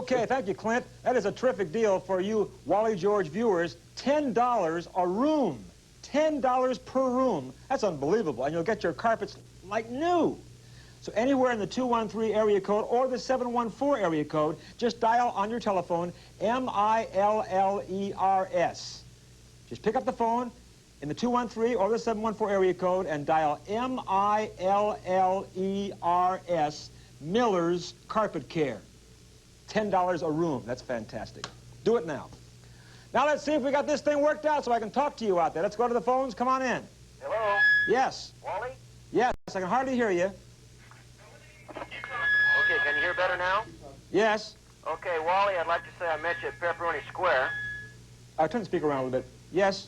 Okay, thank you, Clint. That is a terrific deal for you Wally George viewers. $10 a room. $10 per room. That's unbelievable. And you'll get your carpets like new. So anywhere in the 213 area code or the 714 area code, just dial on your telephone M-I-L-L-E-R-S. Just pick up the phone in the 213 or the 714 area code and dial M-I-L-L-E-R-S, Miller's Carpet Care. $10 a room. That's fantastic. Do it now. Now let's see if we got this thing worked out so I can talk to you out there. Let's go to the phones. Come on in. Hello? Yes. Wally? Yes, I can hardly hear you. Okay, can you hear better now? Yes. Okay, Wally, I'd like to say I met you at Pepperoni Square. Turn the speaker around a little bit. Yes.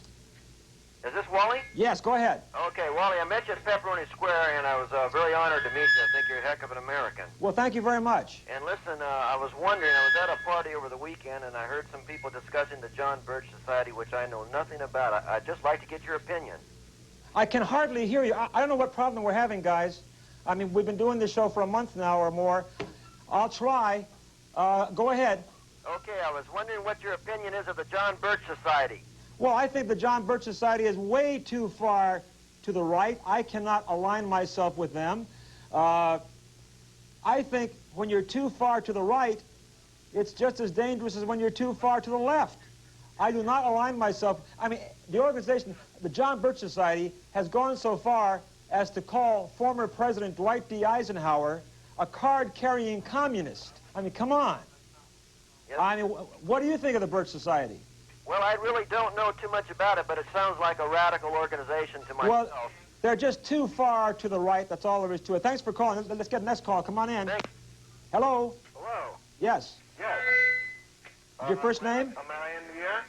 Is this Wally? Yes, go ahead. Okay, Wally, I met you at Pepperoni Square, and I was very honored to meet you. I think you're a heck of an American. Well, thank you very much. And listen, I was wondering, I was at a party over the weekend, and I heard some people discussing the John Birch Society, which I know nothing about. I'd just like to get your opinion. I can hardly hear you. I don't know what problem we're having, guys. I mean, we've been doing this show for a month now or more. I'll try. Go ahead. Okay, I was wondering what your opinion is of the John Birch Society. Well, I think the John Birch Society is way too far to the right. I cannot align myself with them. I think when you're too far to the right, it's just as dangerous as when you're too far to the left. I do not align myself. I mean, the organization, the John Birch Society, has gone so far as to call former President Dwight D. Eisenhower a card-carrying communist. I mean, come on. Yes. I mean, what do you think of the Birch Society? Well, I really don't know too much about it, but it sounds like a radical organization to myself. Well, they're just too far to the right. That's all there is to it. Thanks for calling. Let's get the next call. Come on in. Thanks. Hello? Hello? Yes. Yes. Is your first name? Am I in the air?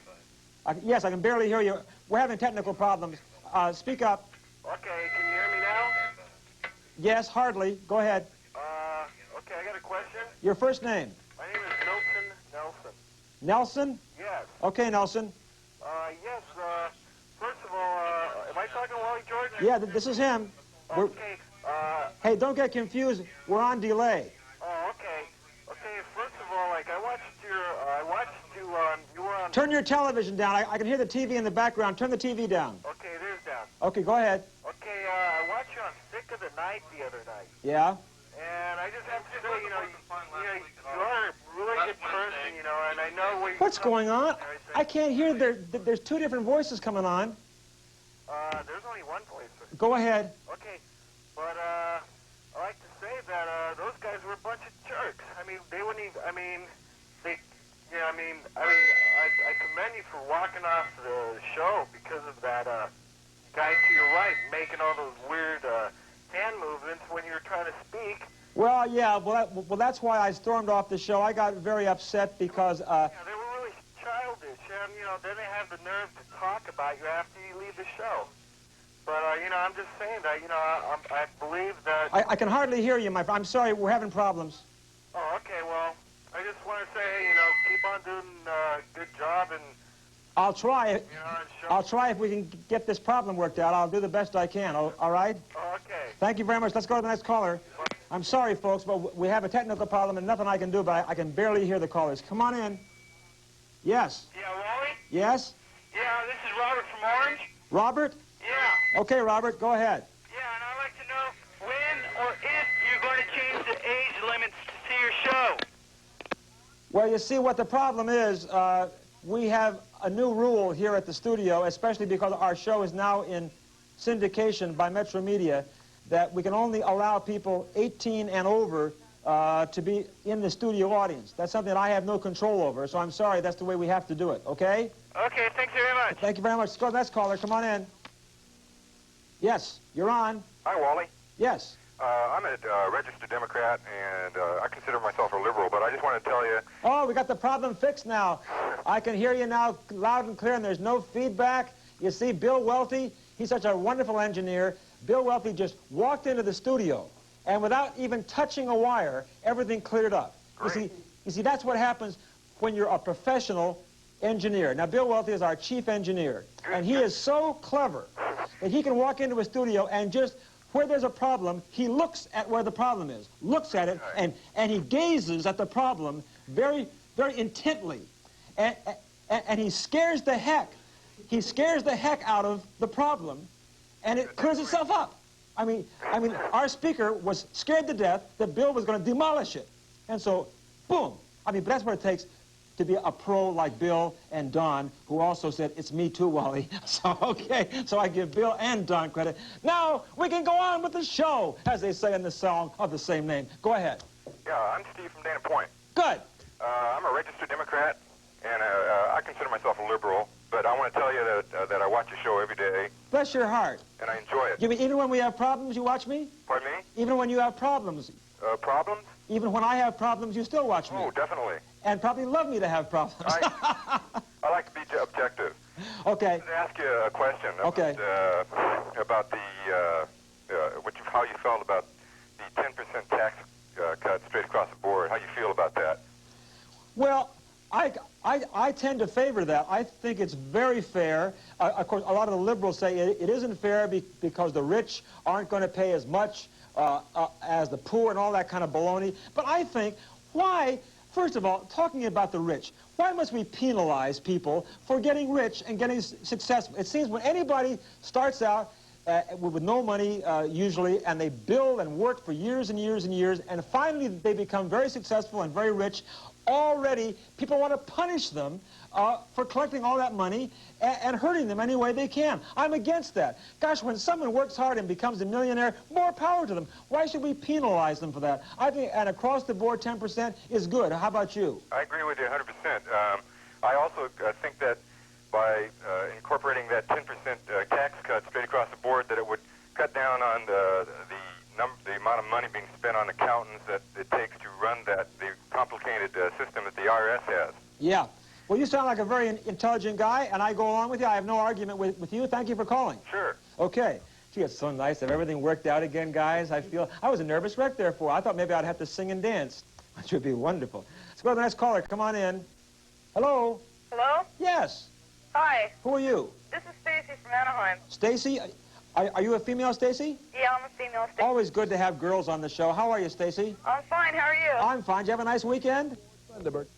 Yes, I can barely hear you. We're having technical problems. Speak up. Okay, can you hear me now? Yes, hardly. Go ahead. Okay, I got a question. Your first name? My name is Nelson Nelson. Nelson? Yes. Okay, Nelson. Yes, first of all, am I talking to Wally George? Yeah, this is him. Okay, Hey, don't get confused. We're on delay. oh, okay. Okay, first of all, like, you were on... Turn your television down. I can hear the TV in the background. Turn the TV down. Okay, it is down. Okay, go ahead. Okay, I watched you on Sick of the Night the other night. Yeah? And I just have to say, you are a really good person, and I know we... What's going on? I can't hear. There's two different voices coming on. There's only one voice. Go ahead. Okay, but I like to say that those guys were a bunch of jerks. I mean, they wouldn't even... I commend you for walking off the show because of that guy to your right making all those weird hand movements when you were trying to speak. Well, yeah. Well, that's why I stormed off the show. I got very upset because... Yeah, they were really childish, and, then they have the nerve to talk about you after you leave the show. But, I'm just saying that, I believe that... I can hardly hear you, my friend. I'm sorry, we're having problems. Oh, okay, well, I just want to say, keep on doing a good job, and... I'll try. and show... I'll try if we can get this problem worked out. I'll do the best I can, all right? Oh, okay. Thank you very much. Let's go to the next caller. I'm sorry, folks, but we have a technical problem and nothing I can do, but I can barely hear the callers. Come on in. Yes. Yeah, Wally? Yes? Yeah, this is Robert from Orange. Robert? Yeah. Okay, Robert, go ahead. Yeah, and I'd like to know when or if you're going to change the age limits to see your show. Well, you see, what the problem is, we have a new rule here at the studio, especially because our show is now in syndication by Metro Media, that we can only allow people 18 and over to be in the studio audience. That's something that I have no control over, so I'm sorry, that's the way we have to do it, okay? Okay, thanks very much. Thank you very much. Let's go to the next caller. Come on in. Yes, you're on. Hi, Wally. Yes. I'm a registered Democrat, and I consider myself a liberal, but I just want to tell you... Oh, we got the problem fixed now. I can hear you now loud and clear, and there's no feedback. You see, Bill Welty, he's such a wonderful engineer. Bill Welty just walked into the studio, and without even touching a wire, everything cleared up. You see, that's what happens when you're a professional engineer. Now, Bill Welty is our chief engineer, and he is so clever that he can walk into a studio and just... where there's a problem, he looks at where the problem is, looks at it, and he gazes at the problem very, very intently. And he scares the heck out of the problem, and it clears itself up. I mean, our speaker was scared to death that Bill was going to demolish it. And so, boom. I mean, but that's what it takes to be a pro like Bill and Don, who also said, it's me too, Wally. So, okay, so I give Bill and Don credit. Now, we can go on with the show, as they say in the song of the same name. Go ahead. Yeah, I'm Steve from Dana Point. Good. I'm a registered Democrat, and I consider myself a liberal, but I want to tell you that I watch your show every day. Bless your heart. And I enjoy it. You mean even when we have problems, you watch me? Pardon me? Even when you have problems? Problems? Even when I have problems, you still watch me? Oh, definitely. And probably love me to have problems. I like to be objective. Okay. I wanted to ask you a question about how you felt about the 10% tax cut straight across the board. How you feel about that? Well, I tend to favor that. I think it's very fair. Of course, a lot of the liberals say it isn't fair because the rich aren't going to pay as much as the poor and all that kind of baloney. But I think, why, first of all, talking about the rich, why must we penalize people for getting rich and getting successful? It seems when anybody starts out with no money, usually, and they build and work for years and years and years, and finally they become very successful and very rich, already people want to punish them for collecting all that money and hurting them any way they can. I'm against that. Gosh, when someone works hard and becomes a millionaire, more power to them. Why should we penalize them for that? I think an across-the-board 10% is good. How about you? I agree with you 100%. I also think that by incorporating that 10% tax cut straight across the board, that it would cut down on the amount of money being spent on accountants that it takes to run the complicated system that the IRS has. Yeah. Well, you sound like a very intelligent guy, and I go along with you. I have no argument with you. Thank you for calling. Sure. Okay. Gee, it's so nice that everything worked out again, guys. I was a nervous wreck there for. I thought maybe I'd have to sing and dance, which would be wonderful. Let's go to the next caller. Come on in. Hello? Hello? Yes. Hi. Who are you? This is Stacy from Anaheim. Stacy? Are you a female, Stacy? Yeah, I'm a female. Always good to have girls on the show. How are you, Stacy? I'm fine. How are you? I'm fine. Did you have a nice weekend? Thunderbird.